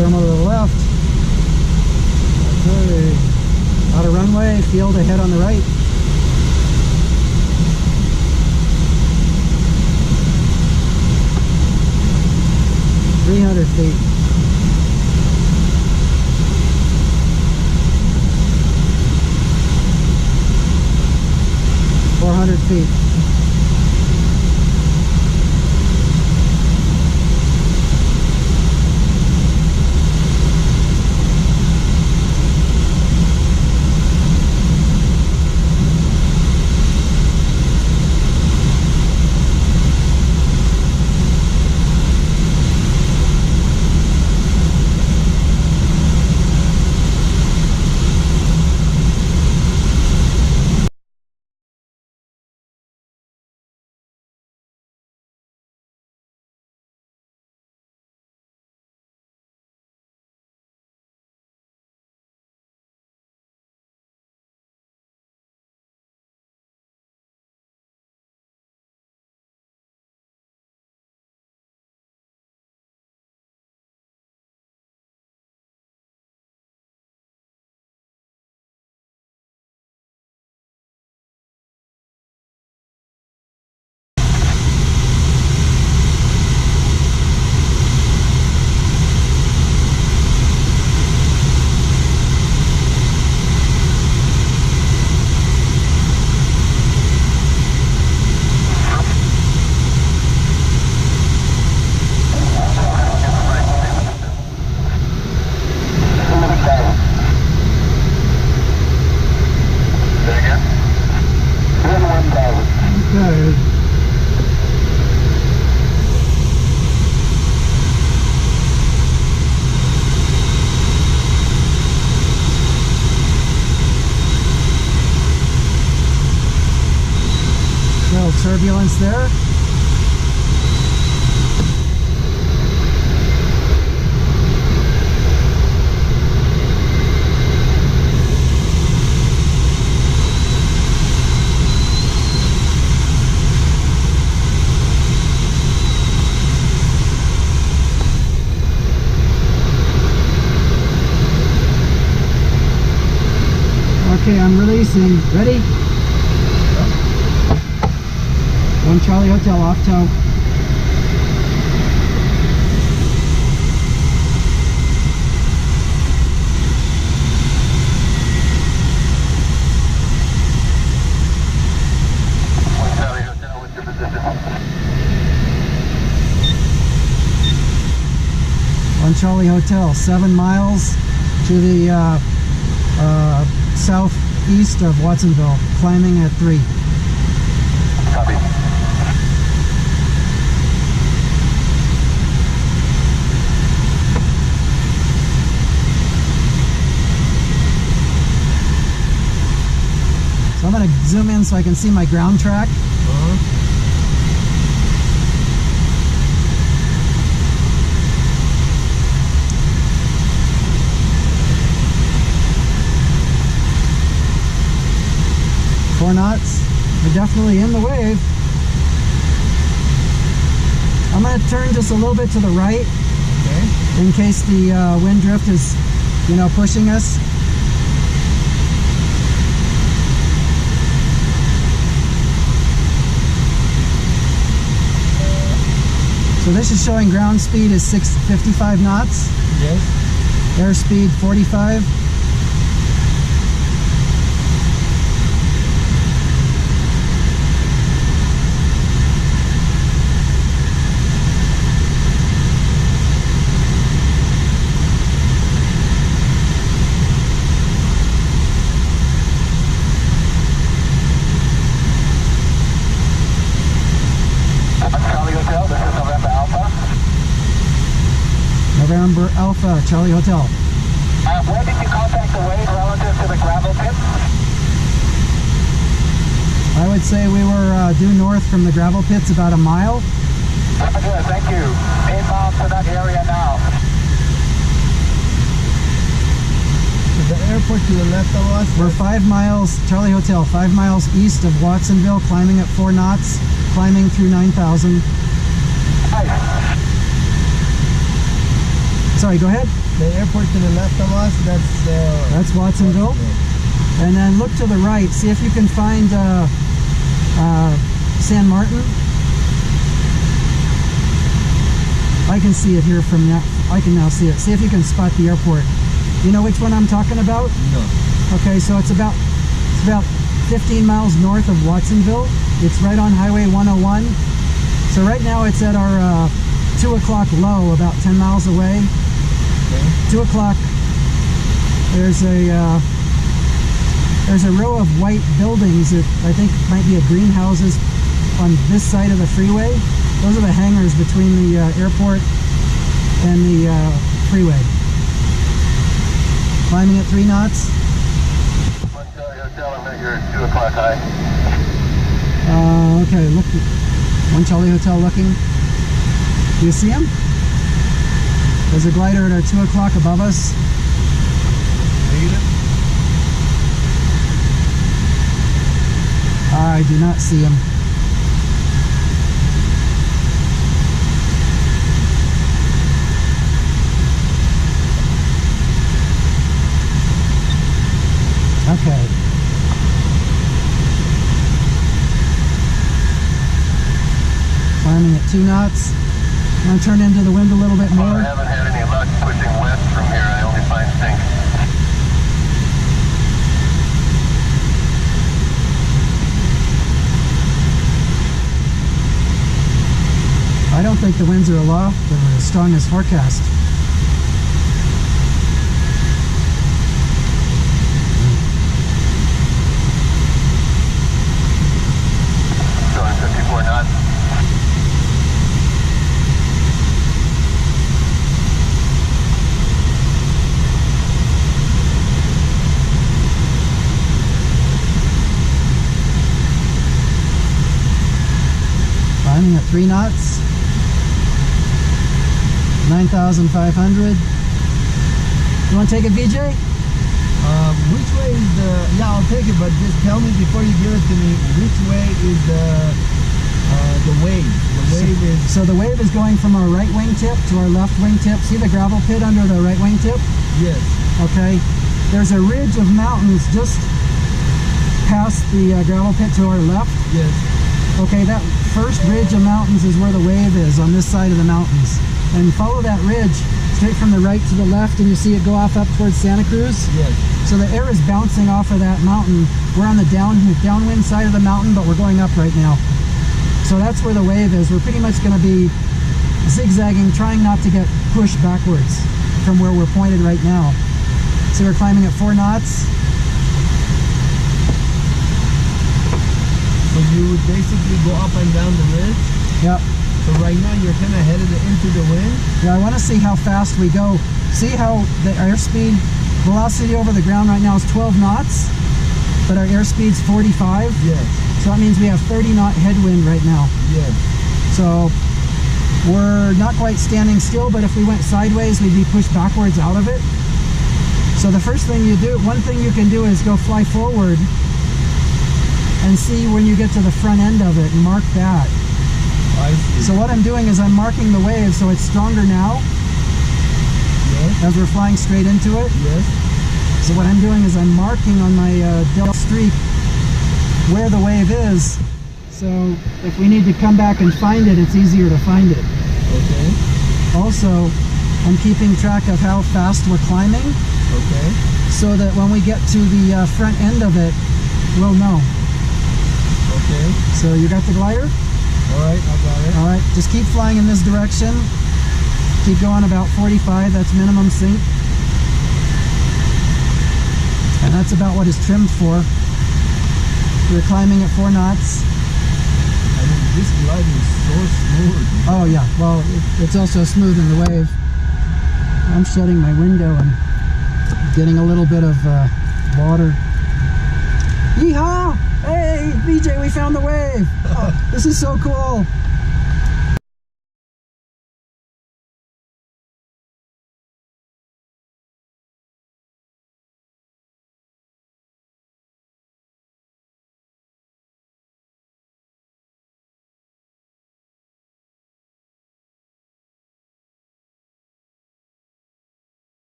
Thermal to the left. Okay. Out of runway, field ahead on the right. feet. Feet. Turbulence there. Okay, I'm releasing. Ready? Charlie Hotel off tow. Charlie Hotel, what's your position? On Charlie Hotel, 7 miles to the southeast of Watsonville, climbing at 3. Copy. So I'm going to zoom in so I can see my ground track. Four knots. We're definitely in the wave. I'm going to turn just a little bit to the right, okay, in case the wind drift is, pushing us. So this is showing ground speed is 55 knots. Yes. Airspeed 45. November Alpha, Charlie Hotel. Where did you contact the wave relative to the gravel pit? I would say we were due north from the gravel pits about a mile. Good, thank you. 8 miles to that area now. The airport to the left of us? We're 5 miles, Charlie Hotel, 5 miles east of Watsonville, climbing at 4 knots, climbing through 9,000. Nice. Sorry, go ahead. The airport to the left of us, That's Watsonville. And then look to the right. See if you can find San Martin. I can see it here from that. I can now see it. See if you can spot the airport. You know which one I'm talking about? No. Okay, so it's about 15 miles north of Watsonville. It's right on Highway 101. So right now it's at our 2 o'clock low, about 10 miles away. Okay. 2 o'clock. There's a row of white buildings that I think might be a greenhouses on this side of the freeway. Those are the hangars between the airport and the freeway. Climbing at 3 knots. One Charlie Hotel, I'm at your 2 o'clock high. Okay, look. One Charlie Hotel looking. Do you see him? There's a glider at our 2 o'clock above us. I do not see him. Okay. Climbing at 2 knots. I'm going to turn into the wind a little bit Well, more. I haven't had any luck pushing west from here. I only find sinks. I don't think the winds are aloft. They're as strong as forecast. Showing 54 knots. Climbing at 3 knots. 9,500. You want to take it, VJ? Which way is the... Yeah, I'll take it, but just tell me before you give it to me, which way is the wave? The wave is... So the wave is going from our right wingtip to our left wingtip. See the gravel pit under the right wingtip? Yes. Okay. There's a ridge of mountains just past the gravel pit to our left. Yes. Okay, that first ridge of mountains is where the wave is, on this side of the mountains. And follow that ridge straight from the right to the left, and you see it go off up towards Santa Cruz. Yes. So the air is bouncing off of that mountain. We're on the downwind side of the mountain, but we're going up right now. So that's where the wave is. We're pretty much going to be zigzagging, trying not to get pushed backwards from where we're pointed right now. So we're climbing at 4 knots. So you would basically go up and down the ridge? Yep. So right now you're kind of headed into the wind? Yeah, I want to see how fast we go. See how the airspeed, velocity over the ground right now is 12 knots, but our airspeed's 45. Yes. So that means we have 30 knot headwind right now. Yes. So we're not quite standing still, but if we went sideways, we'd be pushed backwards out of it. So the first thing you do, one thing you can do is go fly forward and see when you get to the front end of it and mark that. I see. So what I'm doing is I'm marking the wave so it's stronger now Yes. as we're flying straight into it. Yes. So what I'm doing is I'm marking on my Del Streak where the wave is. So if we need to come back and find it, it's easier to find it. Okay. Also, I'm keeping track of how fast we're climbing Okay. so that when we get to the front end of it, we'll know. Okay. So you got the glider? Alright, I got it. All right, just keep flying in this direction. Keep going about 45, that's minimum sink. And that's about what it's trimmed for. We're climbing at 4 knots. I mean, this glide is so smooth. Oh yeah, well, it's also smooth in the wave. I'm shutting my window and getting a little bit of water. Yeehaw! Hey, VJ, we found the wave! Oh, this is so cool!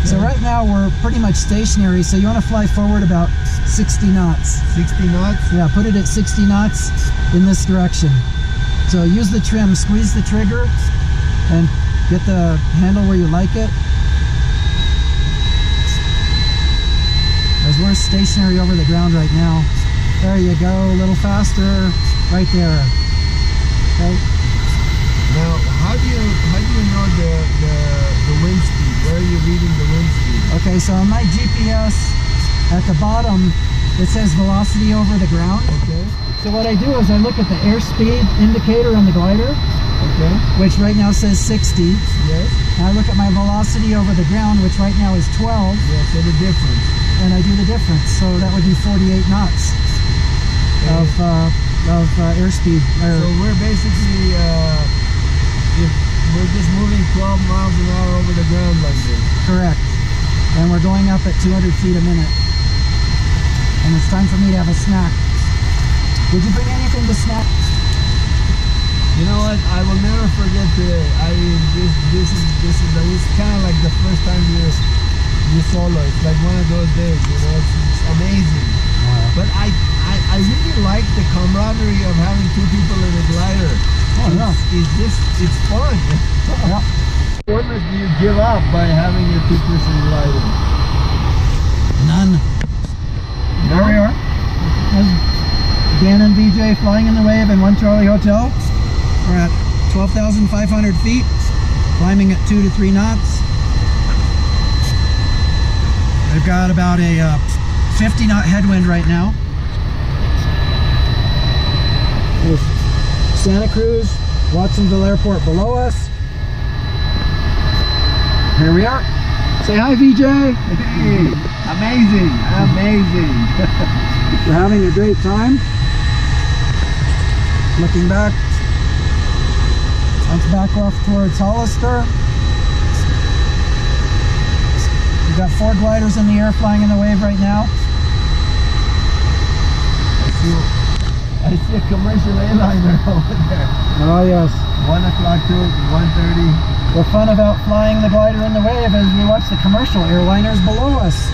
So right now we're pretty much stationary, so you want to fly forward about 60 knots. 60 knots? Yeah, put it at 60 knots in this direction. So use the trim, squeeze the trigger, and get the handle where you like it. As we're stationary over the ground right now. There you go, a little faster, right there. Okay. Now, how do you know the wind speed? Where are you reading the wind speed? Okay, so on my GPS, at the bottom, it says velocity over the ground. Okay. So what I do is I look at the airspeed indicator on the glider, Okay. which right now says 60. Yes. And I look at my velocity over the ground, which right now is 12. Yeah, so the difference. And I do the difference. So that would be 48 knots of airspeed. So we're basically, if we're just moving 12 miles an hour over the ground like this. Correct. And we're going up at 200 feet a minute. And it's time for me to have a snack. Did you bring anything to snack? You know what? I will never forget today. This is kind of like the first time you solo. It's like one of those days. You know, it's amazing. But I really like the camaraderie of having two people in a glider. Oh, yeah. It's fun. Yeah. What much do you give up by having a two-person glider? None. There we are. There's Dan and VJ flying in the wave in 1 Charlie Hotel. We're at 12,500 feet, climbing at 2 to 3 knots. We've got about a 50 knot headwind right now. There's Santa Cruz, Watsonville Airport below us. Here we are. Say hi, VJ. Hey, amazing, amazing. We're having a great time. Looking back. Let's back off towards Hollister. We've got 4 gliders in the air flying in the wave right now. I see a commercial airliner over there. Oh yes. 1 o'clock to 1:30. The fun about flying the glider in the wave is we watch the commercial airliners below us.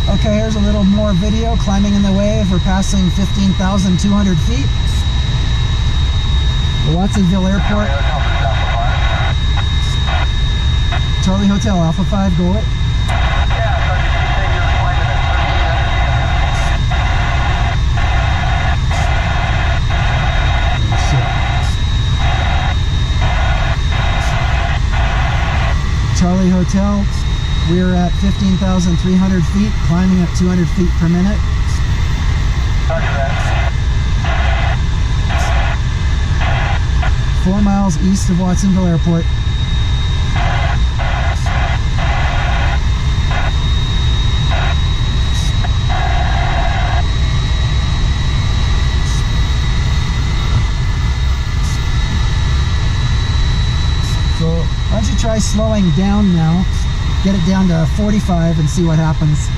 Okay, here's a little more video climbing in the wave. We're passing 15,200 feet. The Watsonville Airport. Charlie Hotel, Alpha 5, go it. Charlie Hotel, we're at 15,300 feet, climbing at 200 feet per minute. 4 miles east of Watsonville Airport. So why don't you try slowing down now, get it down to 45 and see what happens.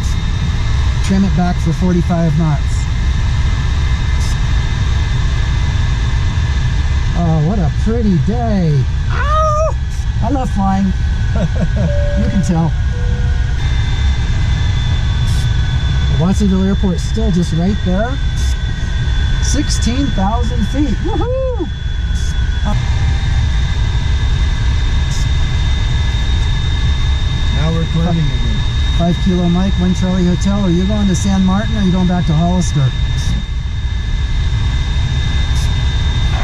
Trim it back for 45 knots. Oh, what a pretty day. Ow! I love flying. You can tell. Watsonville Airport still just right there. 16,000 feet. Woohoo! Now we're climbing again. 5 Kilo Mike, 1 Charlie Hotel. Are you going to San Martin or are you going back to Hollister?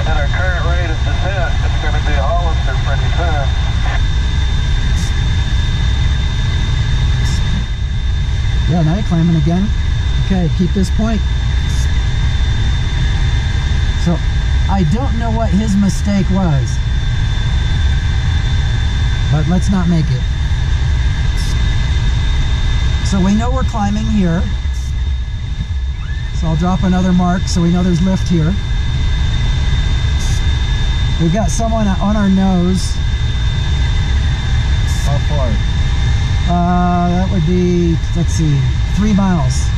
At our current rate of descent, it's going to be Hollister pretty soon. Yeah, now you're climbing again. Okay, keep this point. So, I don't know what his mistake was, but let's not make it. So we know we're climbing here. So I'll drop another mark so we know there's lift here. We've got someone on our nose. How far? That would be, let's see, 3 miles.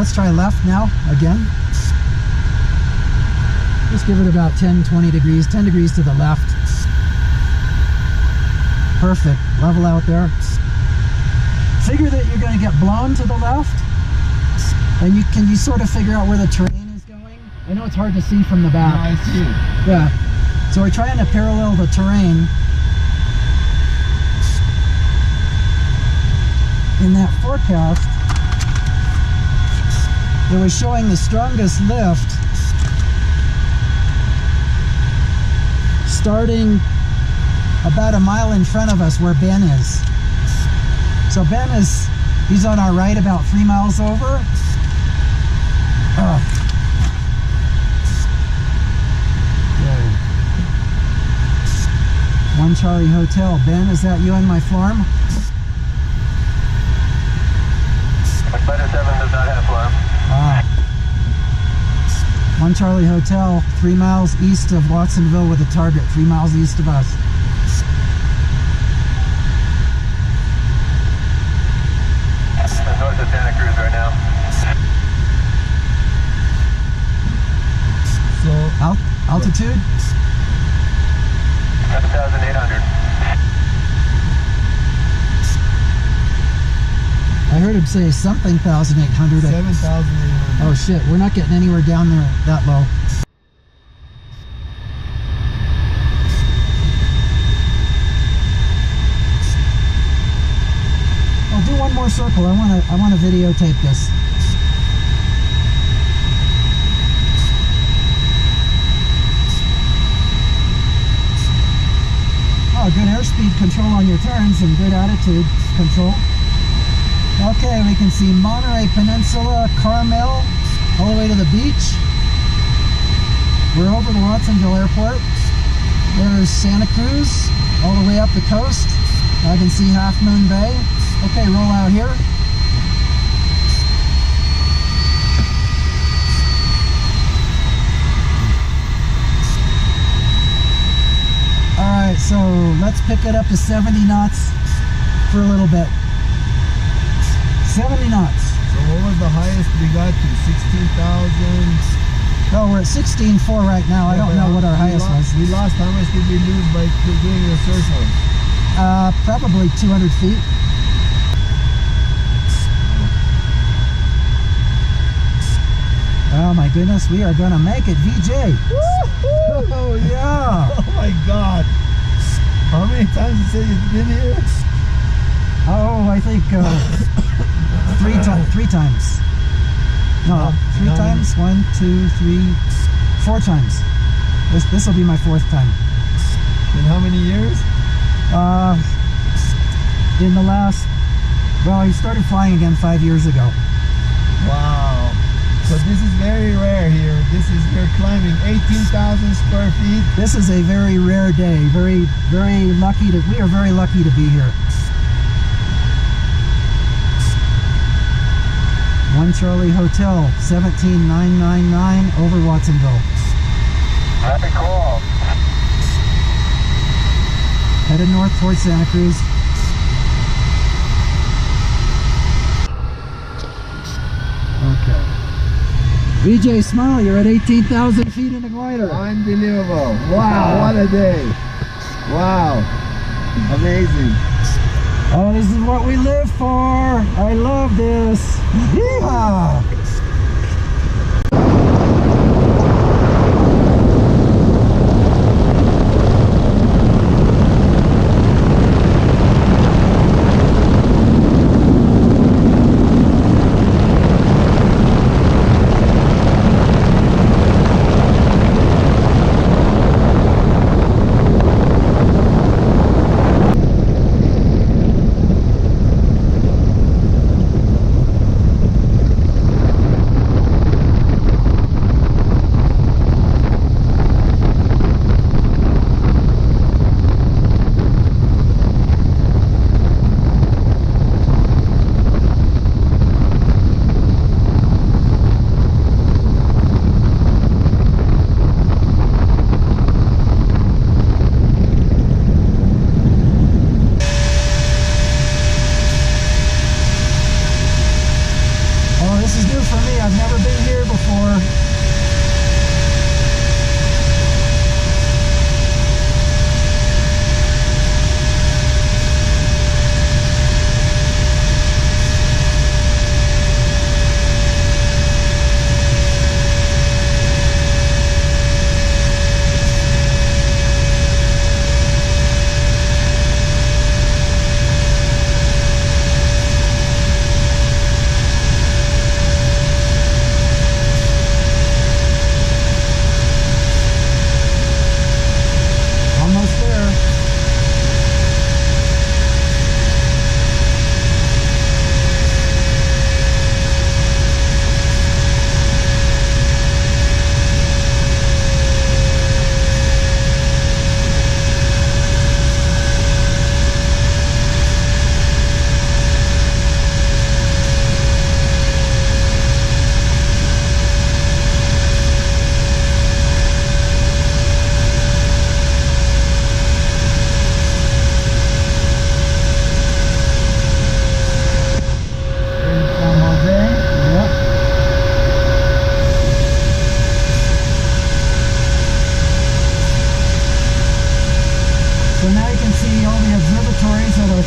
let's try left now again. Just give it about 10, 20 degrees, 10 degrees to the left. Perfect, level out there. Figure that you're gonna get blown to the left, and you sort of figure out where the terrain is going. I know it's hard to see from the back. No, I see. Yeah, so we're trying to parallel the terrain. In that forecast, it was showing the strongest lift starting about a mile in front of us where Ben is. So Ben he's on our right about 3 miles over. Okay. 1 Charlie Hotel. Ben, is that you on my farm? Spider 7 does not have alarm. 1 Charlie Hotel, 3 miles east of Watsonville with a target, 3 miles east of us. North of Santa Cruz right now. So Altitude? 7,800. I heard him say something 1,800. 7,800. Oh shit, we're not getting anywhere down there that low. I'll do one more circle. I want to videotape this. Oh, good airspeed control on your turns and good attitude control. Okay, we can see Monterey Peninsula, Carmel, all the way to the beach. We're over the Watsonville Airport. There's Santa Cruz, all the way up the coast. I can see Half Moon Bay. Okay, roll out here. Alright, so let's pick it up to 70 knots for a little bit. 70 knots. So what was the highest we got to? 16,000? Oh, we're at 16.4 right now. I don't know what our highest was. We lost. How much did we lose by doing the circle? Probably 200 feet. Oh my goodness, we are gonna make it, VJ. Oh yeah. Oh my God. How many times you say you've been here? Oh, I think three times. No, three times. 1, 2, 3, 4 times. This will be my 4th time. In how many years? In the last, well, I started flying again 5 years ago. Wow. So this is very rare here. You're climbing 18,000 square feet. This is a very rare day. Very, very lucky we are very lucky to be here. 1 Charlie Hotel, 17999 over Watsonville. Very cool. Headed north towards Santa Cruz. Okay. VJ, smile, you're at 18,000 feet in the glider. Unbelievable. Wow, what a day. Wow. Amazing. Oh, this is what we live for. I love this. Yeehaw!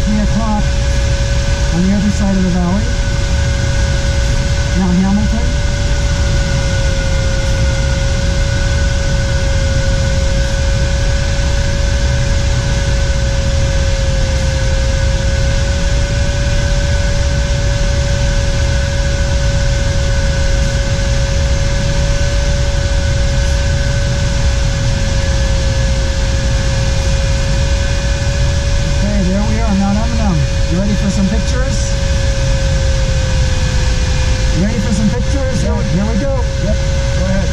3 o'clock on the other side of the valley. Mount Hamilton. You ready for some pictures? You ready for some pictures? Yeah. Here we go. Yep, go ahead.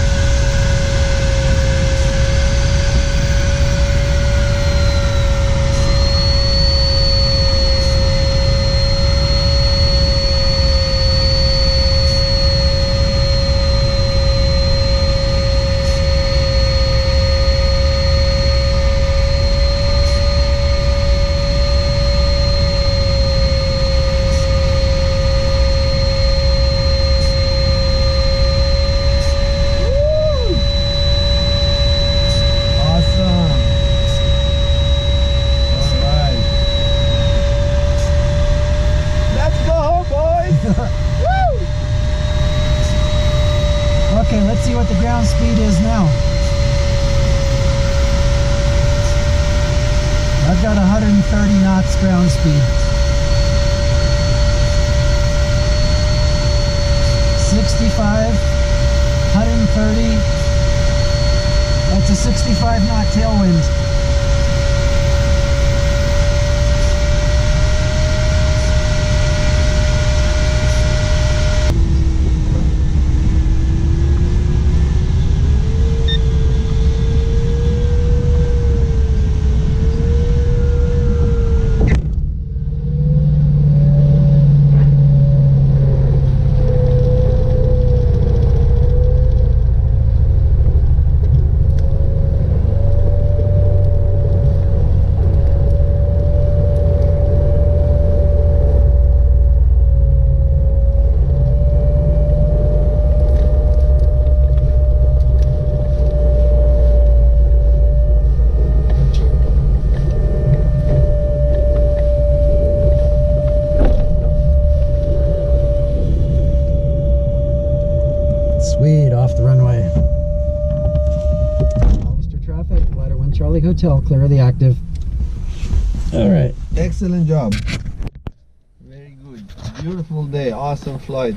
Okay, let's see what the ground speed is now. I've got 130 knots ground speed. 65, 130. That's a 65 knot tailwind. Sweet, off the runway. Hollister traffic, ladder 1 Charlie Hotel, clear of the active. All right. Excellent job. Very good. Beautiful day. Awesome flight.